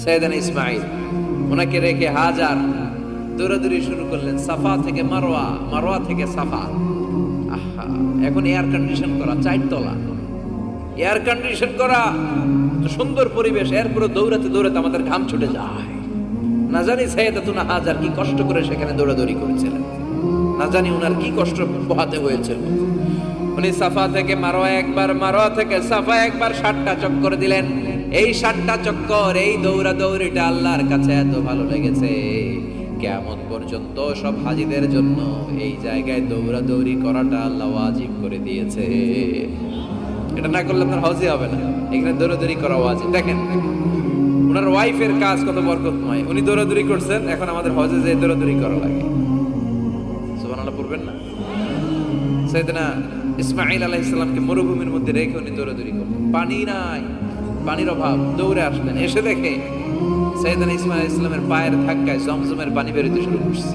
সাইয়েদানা ইসমাঈল, ওনাকে রেখে হাজার দৌড়াদৌড়ি শুরু করলেন সাফা থেকে মারওয়া, মারওয়া থেকে সাফা। আহা, এখন এয়ার কন্ডিশন করা, 4 তলা এয়ার কন্ডিশন করা, সুন্দর পরিবেশ, এরপরে দৌড়াতে দৌড়াতে আমাদের ঘাম ছুটে যায়। না জানি সাইয়েদাতুনা হাজার কি কষ্ট করে সেখানে দৌড়াদৌড়ি করেছিলেন, না জানি ওনার কি কষ্ট পোহাতে হয়েছিল। উনি সাফা থেকে মারওয়া একবার, মারওয়া থেকে সাফা একবার 7টা চক্কর দিলেন। এই 7টা চক্কর, এই দৌড়াদৌড়িটা আল্লাহর কাছে এত ভালো লেগেছে, কিয়ামত পর্যন্ত সব হাজীদের জন্য এই জায়গায় দৌড়াদৌড়ি করাটা আল্লাহ ওয়াজিব করে দিয়েছে। এটা না করলে আপনার হজই হবে না, এখানে দৌড়াদৌড়ি করা ওয়াজিব। দেখেন ওনার ওয়াইফের কাজ কত বরকতময়, উনি দৌড়াদৌড়ি করছেন, এখন আমাদের হজে যে দৌড়াদৌড়ি করা লাগে। সুবহানাল্লাহ পড়বেন না? সাইয়েদনা ইসমাঈল আলাইহিস সালামকে মরুভূমির মধ্যে রেখে উনি দৌড়াদৌড়ি করলেন, পানি নাই, পানির অভাব, দৌড়ে আসলেন, এসে দেখে সাইয়েদনা ইসমাঈল আলাইহিস সালামের পায়ের ধাক্কায় জমজমের পানি বেরোতে শুরু করছে।